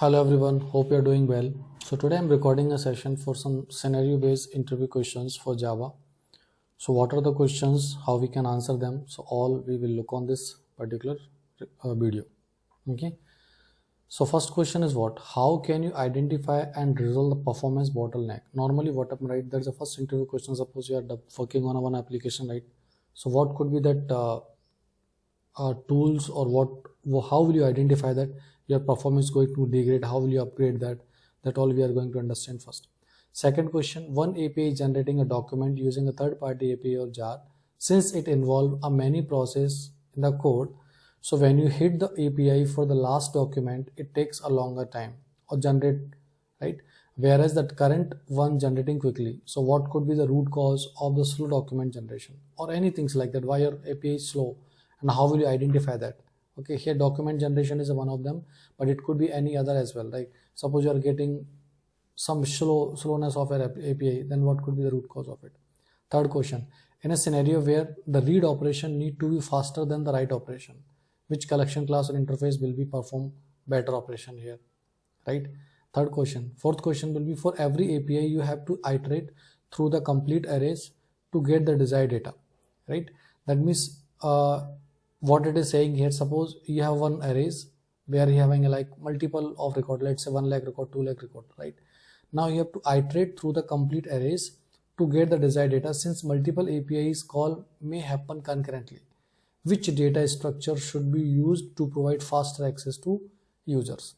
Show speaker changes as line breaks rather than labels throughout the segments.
Hello everyone, hope you're doing well. So today I'm recording a session for some scenario based interview questions for Java. So what are the questions, how we can answer them? So all we will look on this particular video. Okay. So first question is what? How can you identify and resolve the performance bottleneck? Normally what happens, right? That's the first interview question. Suppose you are working on one application, right? So what could be that tools or how will you identify that your performance is going to degrade? How will you upgrade that all we are going to understand first. Second question, one API is generating a document using a third-party API or jar. Since it involves a many process in the code, so when you hit the API for the last document, it takes a longer time or generate, right? Whereas that current one generating quickly. So what could be the root cause of the slow document generation or anything like that? Why your API is slow? And how will you identify that? Okay, here document generation is one of them, but it could be any other as well. Like suppose you are getting some slowness of your API, then what could be the root cause of it? Third question, in a scenario where the read operation need to be faster than the write operation, which collection class or interface will be perform better operation here, right? Third question. Fourth question will be, for every API you have to iterate through the complete arrays to get the desired data, right? That means what it is saying here, suppose you have one arrays where you having like multiple of record, let's say 1 lakh record, 2 lakh record, right? Now you have to iterate through the complete arrays to get the desired data. Since multiple APIs call may happen concurrently, which data structure should be used to provide faster access to users?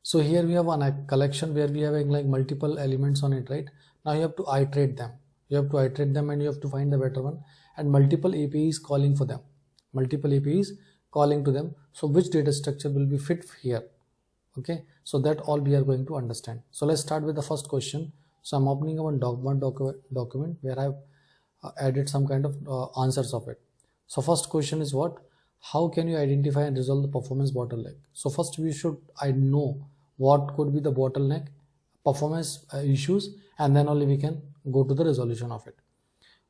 So here we have one collection where we have like multiple elements on it, right? Now you have to iterate them. You have to iterate them and you have to find the better one, and multiple APIs calling for them. Multiple APIs calling to them. So which data structure will be fit here? Okay, so that all we are going to understand. So let's start with the first question. So I'm opening one document where I've added some kind of answers of it. So first question is what? How can you identify and resolve the performance bottleneck? So first we should know what could be the bottleneck, performance issues, and then only we can go to the resolution of it.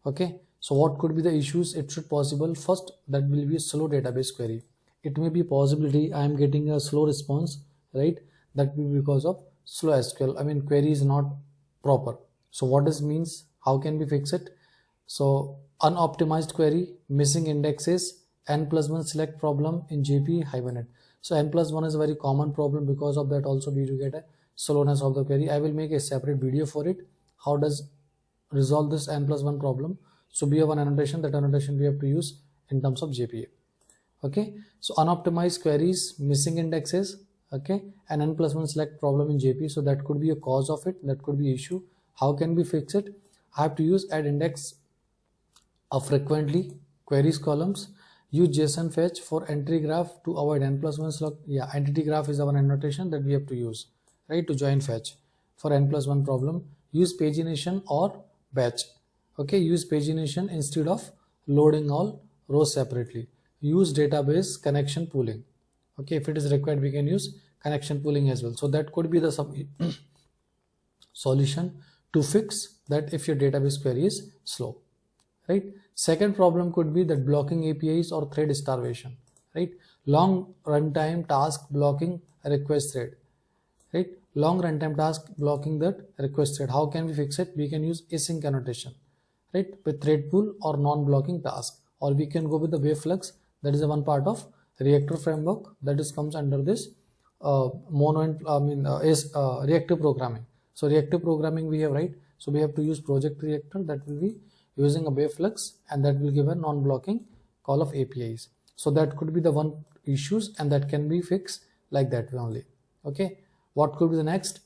Okay, so what could be the issues? It should possible. First, that will be a slow database query. It may be possibility I am getting a slow response, right? That will be because of slow SQL. I mean query is not proper. So what this means? How can we fix it? So unoptimized query, missing indexes, n+1 select problem in JP-net. So n+1 is a very common problem. Because of that also we do get a slowness of the query. I will make a separate video for it. How does resolve this n+1 problem? So we have one annotation. That annotation we have to use in terms of JPA. Okay, so unoptimized queries, missing indexes, okay, and n+1 select problem in JP. So that could be a cause of it. That could be issue. How can we fix it? I have to use add index of frequently queries columns. Use JSON fetch for entry graph to avoid n+1 select. Yeah, entity graph is our annotation that we have to use, right, to join fetch for n+1 problem. Use pagination or batch. Okay, use pagination instead of loading all rows separately. Use database connection pooling. Okay, if it is required we can use connection pooling as well. So that could be the solution to fix that if your database query is slow, right? Second problem could be that blocking APIs or thread starvation, right? Long runtime task blocking request thread, right? Long runtime task blocking that request thread. How can we fix it? We can use async annotation, right, with thread pool or non-blocking task, or we can go with the waveflux. That is a one part of reactor framework that is comes under this reactive programming. So reactive programming we have, right? So we have to use project reactor that will be using a waveflux, and that will give a non-blocking call of APIs. So that could be the one issues, and that can be fixed like that way only. Okay, what could be the next?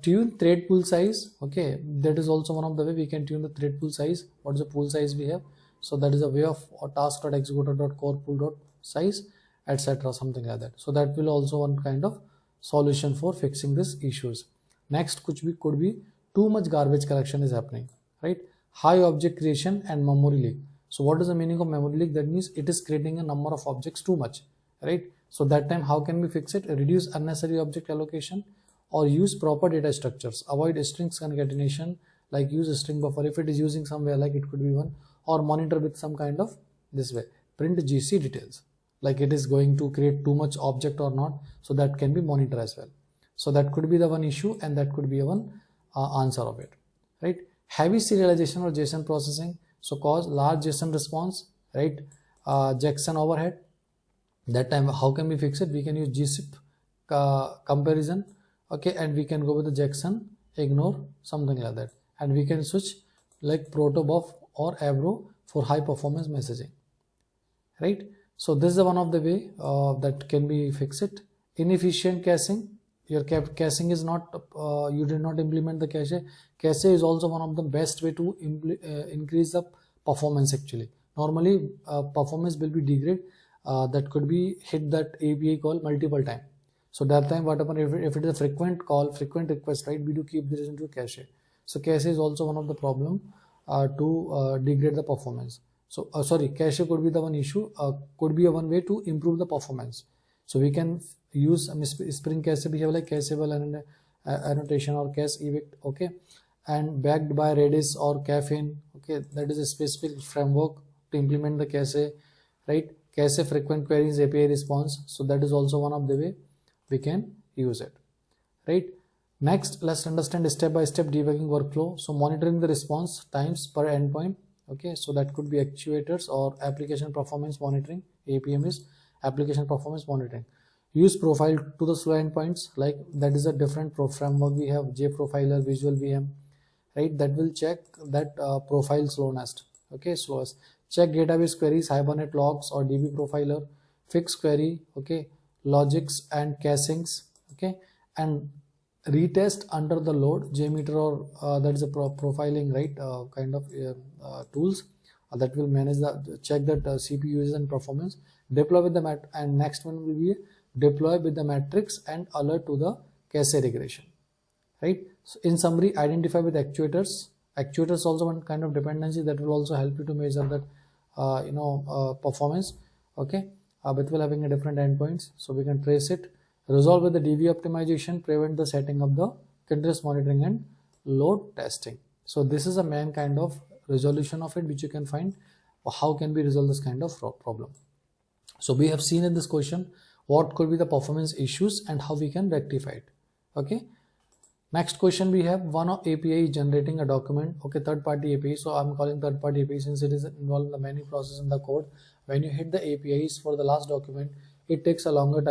Tune thread pool size. Okay, that is also one of the way we can tune the thread pool size. What is the pool size we have? So that is a way of task.executor.core pool.size, etc., something like that. So that will also one kind of solution for fixing these issues. Next could be too much garbage collection is happening, right? High object creation and memory leak. So what is the meaning of memory leak? That means it is creating a number of objects too much, right? So that time how can we fix it? Reduce unnecessary object allocation or use proper data structures. Avoid strings concatenation, like use a string buffer if it is using somewhere, like it could be one, or monitor with some kind of this way, print GC details. like it is going to create too much object or not. So that can be monitored as well. So that could be the one issue, and that could be a one answer of it, right? Heavy serialization or JSON processing, so cause large JSON response, right? Jackson overhead. That time how can we fix it? We can use GCP comparison, okay, and we can go with the Jackson ignore, something like that, and we can switch like protobuf or Avro for high performance messaging, right? So this is one of the way that can be fixed. Inefficient caching, your caching is not you did not implement the cache. Cache is also one of the best way to increase the performance. Actually, normally performance will be degrade, that could be hit that API call multiple time. So that time what happen, if it is a frequent call, frequent request, right, we do keep this into cache. So cache is also one of the problem to degrade the performance. So sorry, cache could be the one issue, could be a one way to improve the performance. So we can use Spring Cache behave like cacheable and annotation or cache evict, okay, and backed by Redis or Caffeine, okay, that is a specific framework to implement the cache, right? Cache frequent queries API response, so that is also one of the way we can use it, right? Next, let's understand step-by-step debugging workflow. So monitoring the response times per endpoint, okay, so that could be actuators or application performance monitoring. APM is application performance monitoring. Use profile to the slow endpoints, like that is a different framework. We have JProfiler, Visual VM, right, that will check that profile slowness, okay, slowest. Check database queries, Hibernate logs or DB profiler, fix query, okay, logics and cachings, okay, and retest under the load, JMeter or that is a profiling, right, kind of tools that will manage the check that CPU uses and performance. Deploy with the and next one will be deploy with the metrics and alert to the cache regression, right? So in summary, identify with actuators. Actuators also one kind of dependency that will also help you to measure that performance, okay, but will having a different endpoints, so we can trace it. Resolve with the DB optimization, prevent the setting of the continuous monitoring and load testing. So this is a main kind of resolution of it which you can find. How can we resolve this kind of problem? So we have seen in this question what could be the performance issues and how we can rectify it, okay. Next question we have, one of API generating a document, okay, third-party API. So I'm calling third-party API since it is involved in the many process in the code. When you hit the APIs for the last document, it takes a long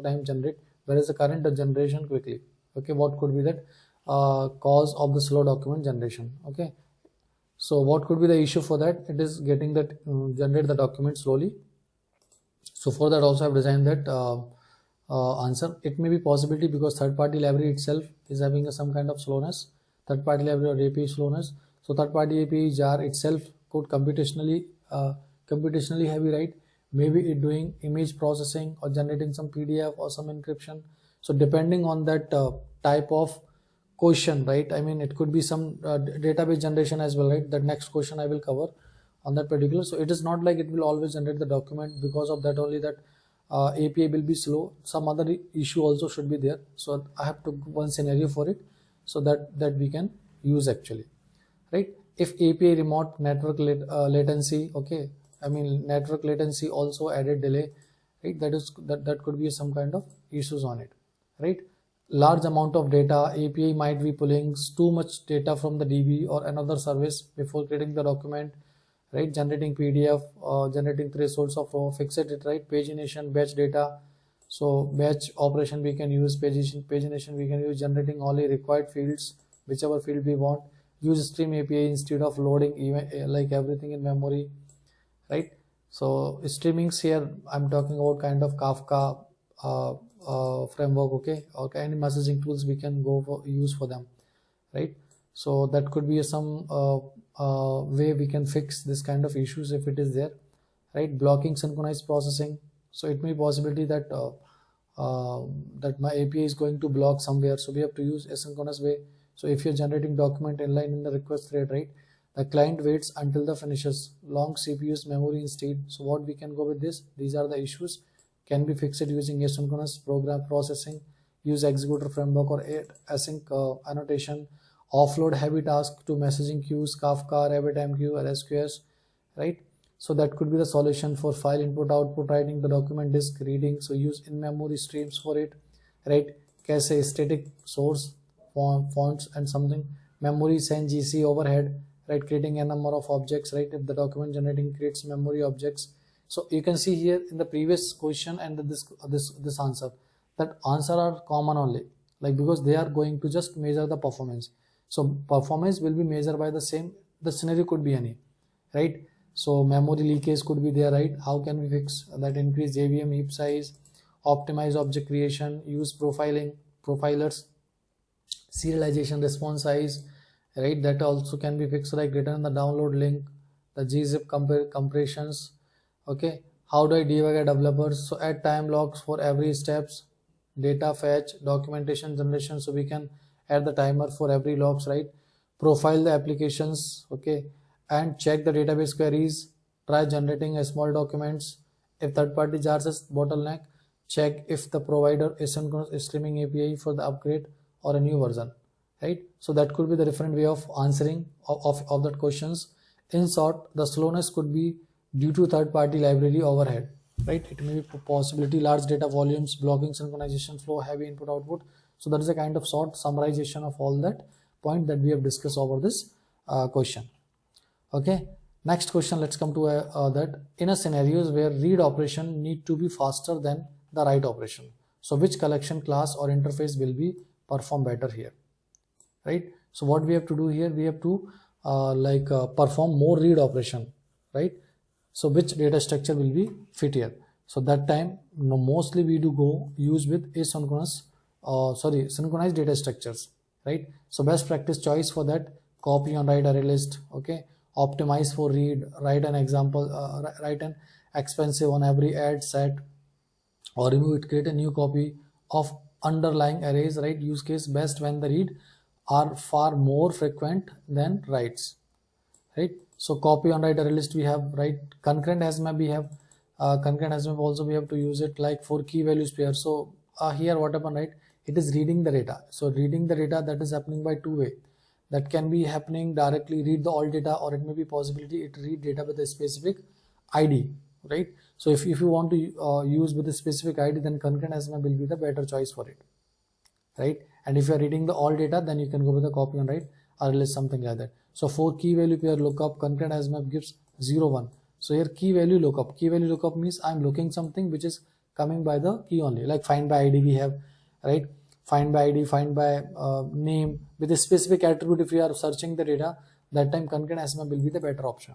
time generate, whereas the current generation quickly, okay. What could be that cause of the slow document generation, okay. So what could be the issue for that? It is getting that generate the document slowly. So for that also I've designed that answer. It may be possibility because third-party library itself is having some kind of slowness, third-party library or API slowness. So third-party API jar itself could computationally heavy, right? Maybe it doing image processing or generating some PDF or some encryption. So depending on that type of question, right, I mean it could be some database generation as well, right? That next question I will cover on that particular. So it is not like it will always generate the document. Because of that only that API will be slow. Some other issue also should be there. So I have to one scenario for it, so that we can use actually, right? If API remote network latency, okay, I mean network latency also added delay, right? That could be some kind of issues on it, right? Large amount of data, API might be pulling too much data from the DB or another service before creating the document, right? Generating PDF, generating thresholds of fix it, right? Pagination, batch data. So batch operation we can use, pagination we can use, generating only required fields, whichever field we want. Use stream API instead of loading even like everything in memory, right? So streamings here I'm talking about kind of Kafka framework, okay, or any messaging tools we can go for use for them, right? So that could be some way we can fix this kind of issues if it is there, right? Blocking synchronized processing. So it may be possibility that that my API is going to block somewhere, so we have to use asynchronous way. So if you're generating document inline in the request thread, right, the client waits until the finishes, long CPU's memory instead. So what we can go with this, these are the issues can be fixed using asynchronous program processing, use executor framework or async annotation, offload heavy task to messaging queues, Kafka, RabbitMQ or SQS, right? So that could be the solution for file input output writing, the document disk reading. So use in-memory streams for it, right? Cache, static source, fonts and something, memory, send GC overhead, right? Creating a number of objects, right? If the document generating creates memory objects. So you can see here in the previous question and this answer, that answer are common only, like because they are going to just measure the performance. So performance will be measured by the same, the scenario could be any, right? So memory leakage could be there, right? How can we fix that? Increase JVM heap size, optimize object creation, use profilers, serialization response size, right? That also can be fixed, like return the download link, the gzip compressions. Okay, how do I debug a developers? So add time logs for every steps, data fetch, documentation generation, so we can add the timer for every logs, right? Profile the applications, okay, and check the database queries, try generating a small documents. If third-party jars is bottleneck, check if the provider asynchronous streaming API for the upgrade or a new version, right? So that could be the different way of answering of that questions. In short, the slowness could be due to third-party library overhead, right? It may be possibility large data volumes, blocking synchronization flow, heavy input output. So that is a kind of short summarization of all that point that we have discussed over this question. Okay, next question, let's come to that. In a scenarios where read operation need to be faster than the write operation, so which collection class or interface will be perform better here, right? So what we have to do here, we have to perform more read operation, right? So which data structure will be fit here? So that time mostly we do go use with asynchronous synchronized data structures, right? So best practice choice for that, copy on write array list, okay, optimize for read, write an example, write an expensive on every add set or remove it, create a new copy of underlying arrays, right? Use case best when the read are far more frequent than writes, right? So copy on write array list we have, right? Concurrent as map we have, concurrent as map also we have to use it like for key values pair. So here what happened, right? It is reading the data. So reading the data, that is happening by two way. That can be happening directly read the all data, or it may be possibility it read data with a specific ID, right? So if you want to use with a specific ID, then concurrent as map will be the better choice for it, right? And if you are reading the all data, then you can go with the copy on write or list, something like that. So for key value pair lookup, concurrent as map gives 0 1. So here key value lookup means I'm looking something which is coming by the key only, like find by ID we have, right? Find by ID, find by name with a specific attribute. If you are searching the data, that time concurrent as map will be the better option.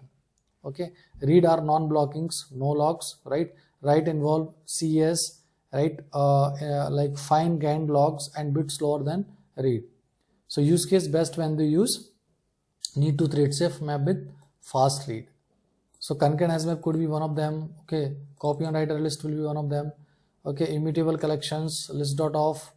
Okay, read are non-blockings, no logs, right? Write involve CS, right? Like fine grained logs and bit slower than read. So use case best when they use need to thread safe map with fast read. So concurrent as map could be one of them. Okay, copy on write array list will be one of them. Okay, immutable collections list dot off.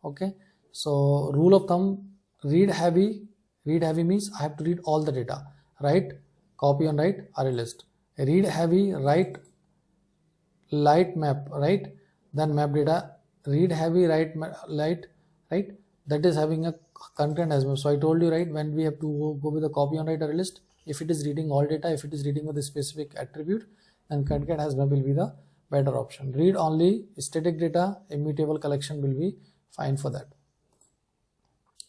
Okay, so rule of thumb, read heavy means I have to read all the data, right? Copy on write array list. Read heavy, write light map, right? Then map data, read heavy, write light, right? That is having a concurrent as well. So I told you, right, when we have to go with the copy on write array list, if it is reading all data, if it is reading with a specific attribute, then concurrent as well will be the better option. Read only static data, immutable collection will be fine for that.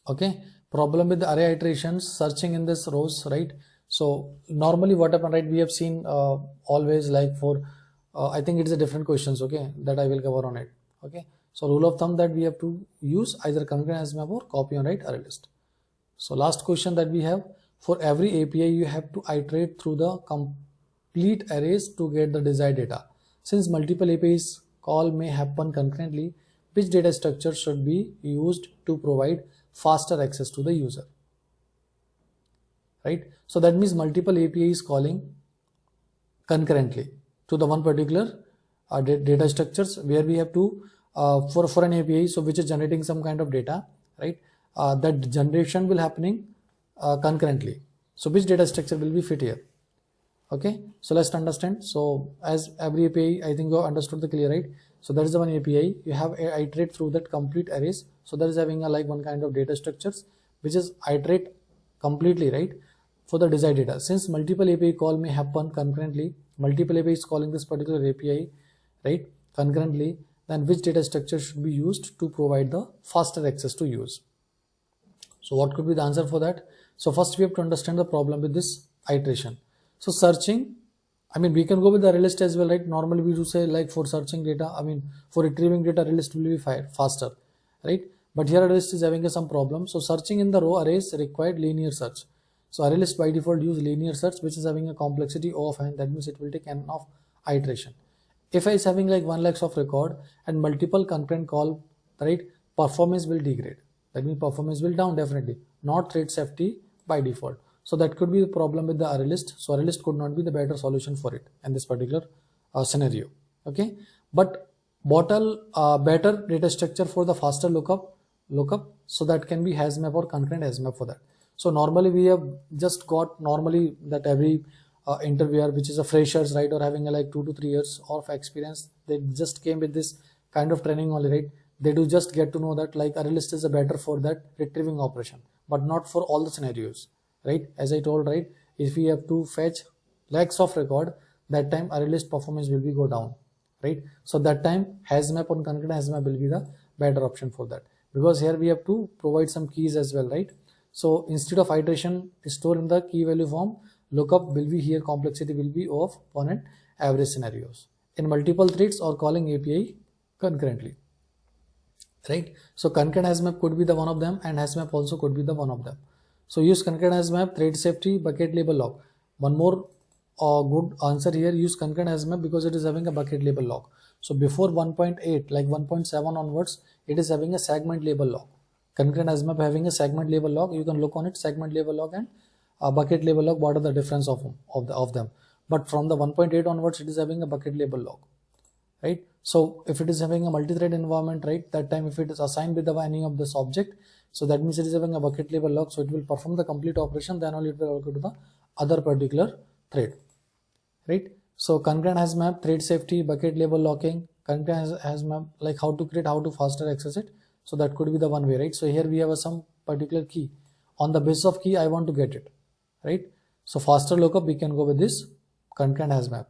Okay, problem with the array iterations, searching in this rows, right? So normally what happened, right, we have seen always like for I think it is a different questions, okay, that I will cover on it. Okay, so rule of thumb that we have to use either concurrent as map or copy on write array list. So last question that we have, for every API you have to iterate through the complete arrays to get the desired data. Since multiple APIs call may happen concurrently, which data structure should be used to provide faster access to the user, right? So that means multiple APIs calling concurrently to the one particular data structures where we have to for an API, so which is generating some kind of data, right? That generation will happening concurrently. So which data structure will be fit here? Okay, so let's understand. So as every API, I think you understood the clear, right? So that is the one API you have iterate through that complete arrays. So that is having a like one kind of data structures which is iterate completely, right, for the desired data. Since multiple API call may happen concurrently, multiple APIs calling this particular API, right, concurrently, then which data structure should be used to provide the faster access to use? So what could be the answer for that? So first we have to understand the problem with this iteration. So searching, I mean, we can go with the array list as well, right? Normally we do say like for searching data, I mean, for retrieving data, array list will be faster, right? But here array list is having some problem. So searching in the row arrays required linear search. So array list by default use linear search, which is having a complexity of n. That means it will take n of iteration. If I is having like 1 lakh of record and multiple concurrent call, right, performance will degrade. That means performance will down definitely, not thread safety by default. So that could be the problem with the array list. So array list could not be the better solution for it in this particular scenario. Okay, but better data structure for the faster lookup. So that can be HasMap or concurrent HasMap for that. So normally we have just got normally that every interviewer which is a freshers, right, or having a like 2 to 3 years of experience, they just came with this kind of training only, right? They do just get to know that like array list is a better for that retrieving operation, but not for all the scenarios, right? As I told, right, if we have to fetch lakhs of record, that time array list performance will be go down, right? So that time HasMap or concurrent HasMap will be the better option for that, because here we have to provide some keys as well, right? So instead of iteration store in the key value form, lookup will be here, complexity will be of 1 and average scenarios in multiple threads or calling API concurrently, right? So concurrent HasMap could be the one of them, and HasMap also could be the one of them. So use concurrent HasMap, thread safety, bucket label lock. One more good answer here, use concurrent HasMap because it is having a bucket label lock. So before 1.8 like 1.7 onwards, it is having a segment label lock. Concurrent HasMap having a segment label lock. You can look on it, segment label lock and bucket label lock, what are the difference of them. But from the 1.8 onwards, it is having a bucket label lock, right? So if it is having a multi-thread environment, right, that time if it is assigned with any of this object, so that means it is having a bucket label lock, so it will perform the complete operation, then only it will go to the other particular thread, right? So concurrent HasMap, thread safety, bucket label locking, concurrent HasMap, like how to create, how to faster access it. So that could be the one way, right? So here we have some particular key. On the basis of key, I want to get it, right? So faster lookup, we can go with this concurrent HasMap.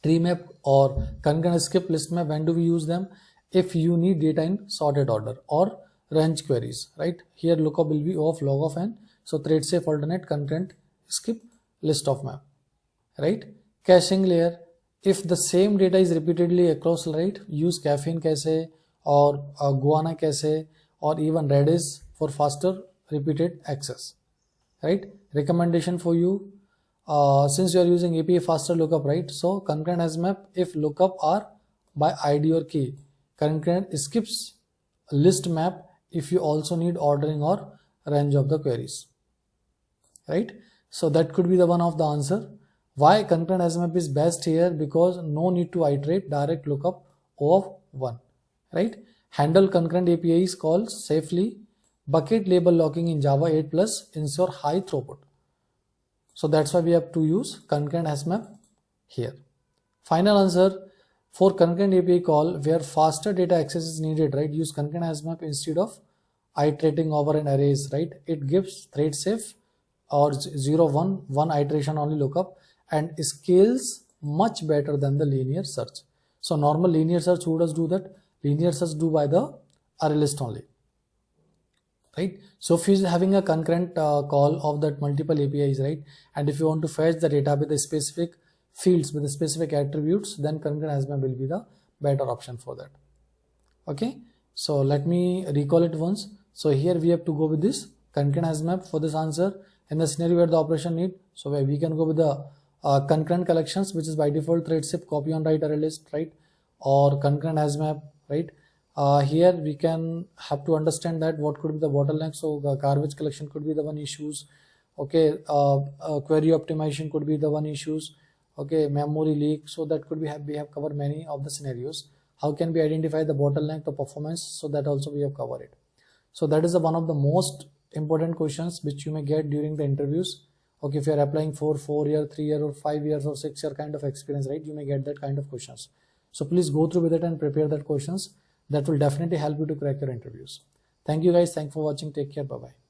Tree map or concurrent skip list map, when do we use them? If you need data in sorted order or range queries, right? Here lookup will be of log of n. So thread safe alternate concurrent skip list of map, right? Caching layer, if the same data is repeatedly across, right, use caffeine cache or guana cache or even Redis for faster repeated access, right? Recommendation for you, since you are using API faster lookup, right? So concurrent HasMap, if lookup are by ID or key, concurrent skips list map if you also need ordering or range of the queries, right? So that could be the one of the answer. Why concurrent HasMap is best here? Because no need to iterate, direct lookup of 1, right? Handle concurrent APIs calls safely. Bucket label locking in Java 8 plus ensure high throughput. So that's why we have to use concurrent HasMap here. Final answer, for concurrent API call where faster data access is needed, right, use concurrent HasMap instead of iterating over an arrays, right? It gives thread safe or 0, 1 iteration only lookup and scales much better than the linear search. So normal linear search, who does do that? Linear search do by the array list only, right? So if you is having a concurrent call of that multiple APIs, right, and if you want to fetch the data with the specific fields with the specific attributes, then concurrent HasMap will be the better option for that. Okay, so let me recall it once. So here we have to go with this concurrent HasMap for this answer in the scenario where the operation need. So we can go with the concurrent collections, which is by default thread safe copy on write array list, right, or concurrent HasMap, right? Here we can have to understand that what could be the bottleneck. So garbage collection could be the one issues. Okay, query optimization could be the one issues. Okay, memory leak. So that could be we have covered many of the scenarios. How can we identify the bottleneck, the performance? So that also we have covered it. So that is one of the most important questions which you may get during the interviews. Okay, if you are applying for 4 year, 3 year or 5 years or 6 year kind of experience, right, you may get that kind of questions. So please go through with it and prepare that questions. That will definitely help you to crack your interviews. Thank you guys. Thanks for watching. Take care. Bye bye.